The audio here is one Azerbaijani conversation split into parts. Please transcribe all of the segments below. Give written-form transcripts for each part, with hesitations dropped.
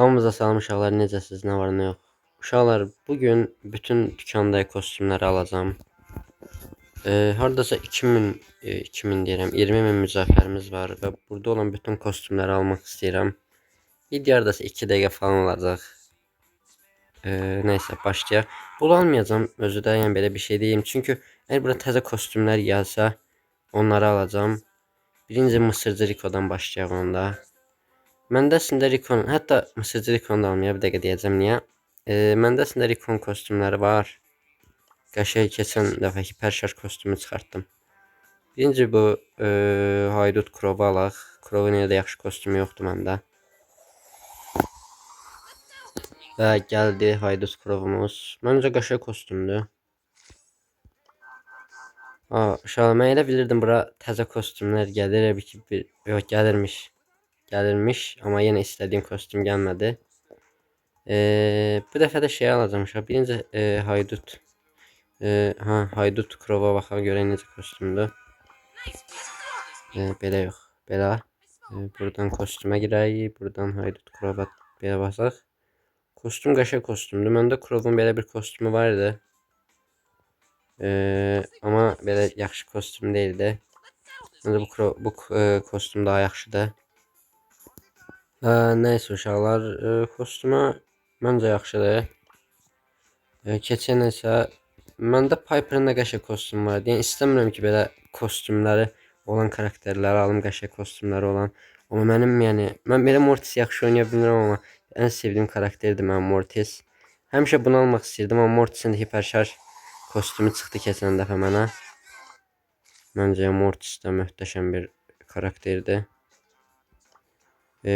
Hamımıza salam uşaqlar, necəsiz, nə var, nə yox. Uşaqlar, bugün bütün dükkandakı kostyumları alacağım. Hardasa 2000 deyirəm, 20.000 mücəffərimiz var və burada olan bütün kostyumları almaq istəyirəm. Video hardasa 2 dəqiqə falan olacaq. Nəysə, başlayaq. Bunu almayacağım, özü də yəni belə bir şey deyim. Çünki əgər bura təzə kostyumlar gəlsə, onları alacağım. Birinci Mısırcı Riko'dan başlayaq onda. Məndə əslində Rikon, hətta Mısırcı Rikon da almaya bir dəqiqə deyəcəm niyə. Məndə əslində Rikon kostyumları var. Qəşəng keçən dəfə hiperşarj kostyumu çıxartdım. Birinci bu Haydut Krovu alaq. Krovun elə də yaxşı kostyumu yoxdur məndə. Və gəldi Haydut Krovumuz. Məncə qəşəng kostyumdur. Uşaqlar, mən elə bilirdim bura təzə kostyumlar gəlir, yox, gəlirmiş, amma yenə istədiyim kostyum gəlmədi. Bu dəfə də şey alacağım uşaq. Birinci Haydut. Haydut Krova baxaq görək necə kostyumdur. Belə yox, belə. Buradan kostyuma girək, buradan Haydut Krova belə basaq. Kostyum qəşəng kostyumdur. Məndə Krovun belə bir kostyumu var idi. Amma belə yaxşı kostyum deyildi. Məncə bu kostyum daha yaxşıdır. Nəysə uşaqlar, kostyuma məncə yaxşıdır. Keçən isə məndə Piper'ın da qəşəng kostyumu var. Yəni istəmirəm ki, belə kostyumları olan karakterləri alım, qəşəng kostyumları olan. Amma mənim yəni mən belə Mortis yaxşı oynaya bilmirəm, amma ən sevdiyim karakterdir mənim Mortis. Həmişə bunu almaq istirdim, amma Mortis'in də hiperşarj kostyumu çıxdı keçən dəfə mənə. Məncə Mortis də möhtəşəm bir karakterdir.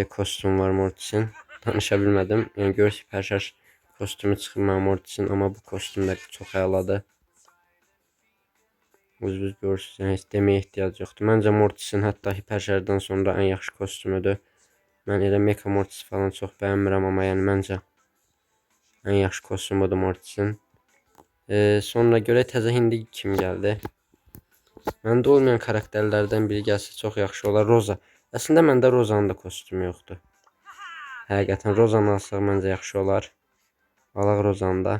Kostyum var Mortis'in. Danışa bilmədim. Yəni gör hiperşarj kostyumu çıxır mənim Mortis'in, amma bu kostyum da çox əladır. Özünüz görürsünüz, yəni heç deməyə ehtiyac yoxdur. Məncə Mortis'in hətta hiperşarjdan sonra ən yaxşı kostyumudur. Mən elə Mecha Mortis falan çox bəyənmirəm, amma yəni məncə ən yaxşı kostyumudur Mortis'in. Sonra görək təzə hindi kim gəldi. Məndə olmayan karakterlərdən biri gəlsə çox yaxşı olar. Roza. Əslində məndə Rozanın da kostyumu yoxdur. Həqiqətən Rozanı alsaq məncə yaxşı olar. Alaq Rozanı da.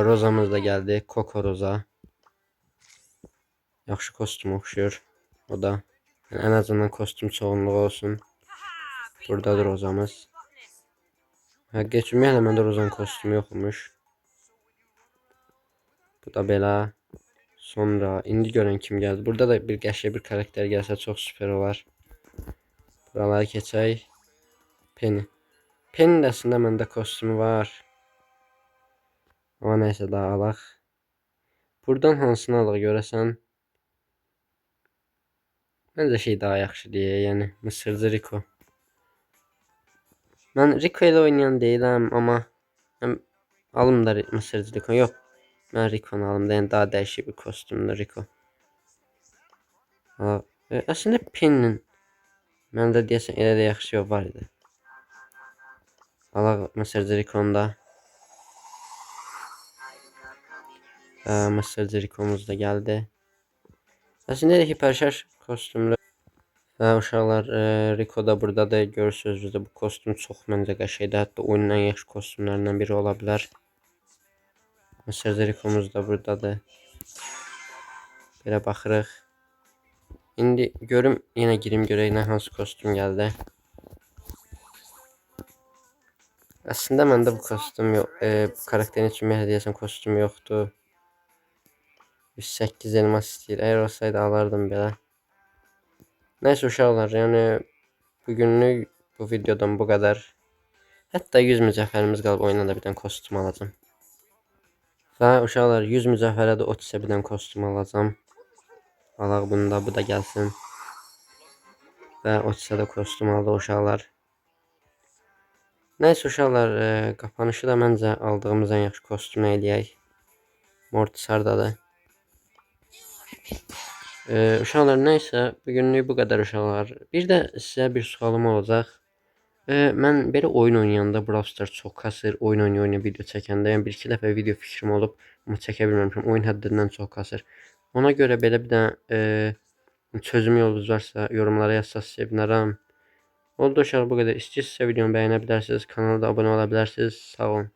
Rozamız da gəldi. Koko Roza. Yaxşı kostyum oxşuyur. O da. Yəni, ən azından kostyum çoğunluğu olsun. Buradadır Rozamız. Geçməyələ məndə Rozanın kostyumu yoxmuş. Bu da belə. Sonra indi görən kim gəldi. Burada da bir qəşəng bir karakter gəlsə çox süper olar. Buraları keçək. Penny. Penny də əslində məndə kostyumu var. Amma nəysə daha alaq. Buradan hansını alaq görəsən? Məncə şey daha yaxşı deyə, yəni Mısırcı Riko. Mən Riko ilə oynayan deyiləm, amma alım da Mısırcı Riko. Yox. Mən Riko'nu alım da, yəni daha dəyişik bir kostyumdur Riko. Əslində Penny'nin məndə deyəsən elə də yaxşı yox var idi. Alaq Mısırcı Riko'nu da. Mısırcı Riko'muz da gəldi. Əslində də hiperşarj kostyumlu. Uşaqlar, Riko da buradadır. Görürsünüz də bu kostyum çox məncə qəşəngdir. Hətta oyunun ən yaxşı kostyumlarından biri ola bilər. Mısırcı Riko'muz da buradadır. Belə baxırıq. İndi görüm, yenə girim görək nə hansı kostyum gəldi. Əslində məndə bu kostyum yox, bu karakterin üçün mənə deyəsən kostyum yoxdur. 108 elmas istəyir. Əgər olsaydı alardım belə. Nəysə uşaqlar, yəni bugünlük bu videodan bu qədər. Hətta 100 mücəffərimiz qalıb, oyuna da bir dənə kostyum alacağım. Və uşaqlar 100 mücəffərə də Otis'ə bir dənə kostyum alacağım. Alaq bunu da, bu da gəlsin. Və Otis'ə də kostyum aldı uşaqlar. Nəysə uşaqlar, qapanışı da məncə aldığımız ən yaxşı kostyumu eləyək. Mortis hardadır? Uşaqlar, nəysə bugünlük bu qədər uşaqlar. Bir də sizə bir sualım olacaq. Mən belə oyun oynayanda Brawl Stars çox kasır. Oyun oynaya video çəkəndə, yəni 1-2 dəfə video fikrim olub, amma çəkə bilməmişəm. Oyun həddindən çox kasır. Ona görə belə bir dənə çözüm yolunuz varsa yorumlara yazsaz sevinərəm. Oldu uşaqlar bu qədər. İstəyirsinizsə videomu bəyənə bilərsiniz. Kanala da abunə ola bilərsiniz. Sağ olun.